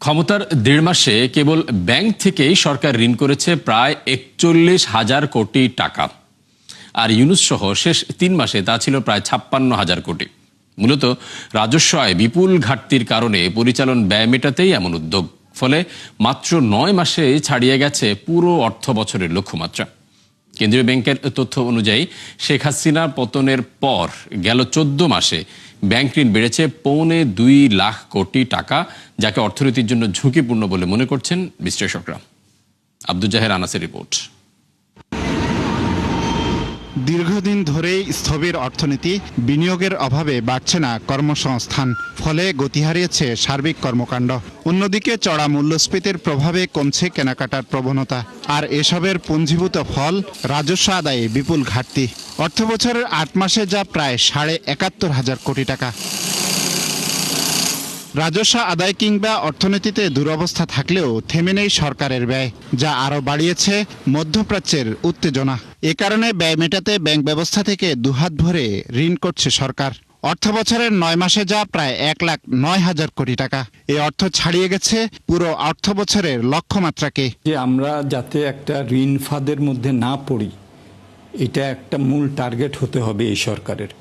ক্ষমতার ১.৫ মাসে কেবল ব্যাংক থেকেই সরকার ঋণ করেছে প্রায় ৪১,০০০ কোটি টাকা। আর ইউনূস সহ শেষ ৩ মাসে তা ছিল প্রায় ৫৬,০০০ কোটি। মূলত রাজস্ব আয় বিপুল ঘাটতির কারণে পরিচালন ব্যয় মেটাতেই এমন উদ্যোগ। ফলে মাত্র ৯ মাসে ছাড়িয়ে গেছে পুরো অর্থ বছরের লক্ষ্যমাত্রা। কেন্দ্রীয় ব্যাংকের তথ্য অনুযায়ী শেখ হাসিনা পতনের পর গেল ১৪ মাসে ব্যাংক ঋণ বেড়েছে ২.৫ লাখ কোটি টাকা, যাকে অর্থনীতির জন্য ঝুঁকিপূর্ণ বলে মনে করছেন বিশ্লেষকরা। আব্দুল জাহের আনাসের রিপোর্ট। দীর্ঘদিন ধরেই স্থবির অর্থনীতি, বিনিয়োগের অভাবে বাড়ছে না কর্মসংস্থান, ফলে গতি হারিয়েছে সার্বিক কর্মকাণ্ড। অন্যদিকে চড়া মূল্যস্ফীতির প্রভাবে কমছে কেনাকাটার প্রবণতা, আর এসবের পুঞ্জীভূত ফল রাজস্ব আদায়ে বিপুল ঘাটতি। অর্থবছরের ৮ মাসে যা প্রায় ৭১,৫০০ কোটি টাকা। রাজস্ব আদায় কিংবা অর্থনীতিতে দুরবস্থা থাকলেও থেমে নেই সরকারের ব্যয়, যা আরও বাড়িয়েছে মধ্যপ্রাচ্যের উত্তেজনা। এ কারণে ব্যয় মেটাতে ব্যাংক ব্যবস্থা থেকে দুহাত ভরে ঋণ করছে সরকার। অর্থবছরের ৯ মাসে যা প্রায় ১,০৯,০০০ কোটি টাকা। এই অর্থ ছাড়িয়ে গেছে পুরো অর্থবছরের লক্ষ্যমাত্রাকে। যে আমরা যাতে একটা ঋণ ফাঁদের মধ্যে না পড়ি, এটা একটা মূল টার্গেট হতে হবে এই সরকারের।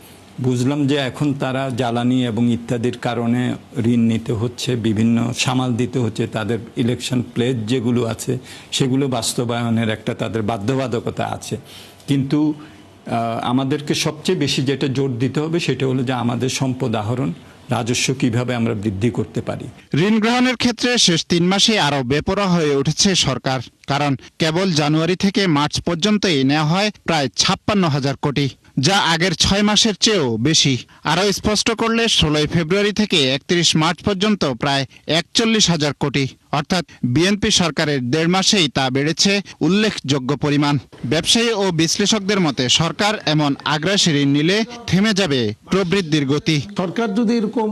বুঝলাম যে এখন তারা জ্বালানি এবং ইত্যাদির কারণে ঋণ নিতে হচ্ছে, বিভিন্ন সামাল দিতে হচ্ছে, তাদের ইলেকশন প্লেজ যেগুলো আছে সেগুলো বাস্তবায়নের একটা তাদের বাধ্যবাধকতা আছে। কিন্তু আমাদেরকে সবচেয়ে বেশি যেটা জোর দিতে হবে সেটা হলো যে আমাদের সম্পদ আহরণ, রাজস্ব কিভাবে আমরা বৃদ্ধি করতে পারি। ঋণ গ্রহণের ক্ষেত্রে শেষ ৩ মাসে আরও বেপরোয়া হয়ে উঠেছে সরকার, কারণ কেবল জানুয়ারি থেকে মার্চ পর্যন্তই নেওয়া হয় প্রায় ৫৬,০০০ কোটি, যা আগের ৬ মাসের চেয়েও বেশি। আরও স্পষ্ট করলে ১৬ ফেব্রুয়ারি থেকে ৩১ মার্চ পর্যন্ত প্রায় ৪১,০০০ কোটি, অর্থাৎ বিএনপি সরকারের ১.৫ মাসেই তা বেড়েছে উল্লেখযোগ্য পরিমাণ। ব্যবসায়ী ও বিশ্লেষকদের মতে সরকার এমন আগ্রাসী ঋণ নিলে থেমে যাবে প্রবৃদ্ধির গতি। সরকার যদি এরকম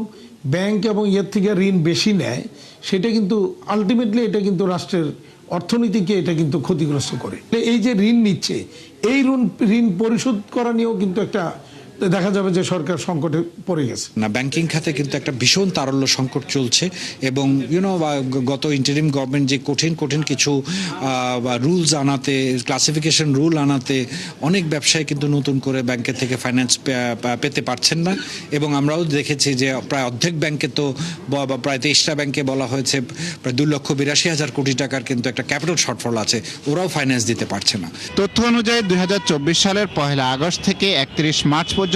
ব্যাংক এবং ইয়ের থেকে ঋণ বেশি নেয়, সেটা কিন্তু আলটিমেটলি এটা কিন্তু রাষ্ট্রের অর্থনীতিকে এটা কিন্তু ক্ষতিগ্রস্ত করে। এই যে ঋণ নিচ্ছে, এই ঋণ পরিশোধ করা নিয়েও কিন্তু একটা দেখা যাবে যে সরকার সংকটে পড়ে গেছে। না, ব্যাংকিং খাতে কিন্তু একটা ভীষণ তারল্য সংকট চলছে, এবং গত ইন্টারিম গভর্নমেন্ট যে কঠিন কিছু রুলস আনাতে, ক্লাসিফিকেশন রুল আনাতে অনেক ব্যবসায়ী কিন্তু নতুন করে ব্যাংকের থেকে ফাইন্যান্স পেতে পারছেন না। এবং আমরাও দেখেছি যে প্রায় অর্ধেক ব্যাংকে তো প্রায় ২৩টা ব্যাংকে বলা হয়েছে প্রায় ২,৮২,০০০ কোটি টাকার কিন্তু একটা ক্যাপিটাল শর্টফল আছে, ওরাও ফাইন্যান্স দিতে পারছে না। তথ্য অনুযায়ী ২০২৪ সালের ১ আগস্ট থেকে ৩১ মার্চ পর্যন্ত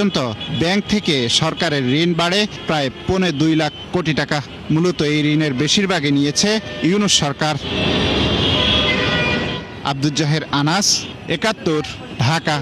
ব্যাংক থেকে সরকারের ঋণ বাড়ে প্রায় ২.৫ লাখ কোটি টাকা। মূলত এই ঋণের বেশিরভাগই নিয়েছে ইউনূস সরকার। আব্দুল জাহের আনাস, ৭১, ঢাকা।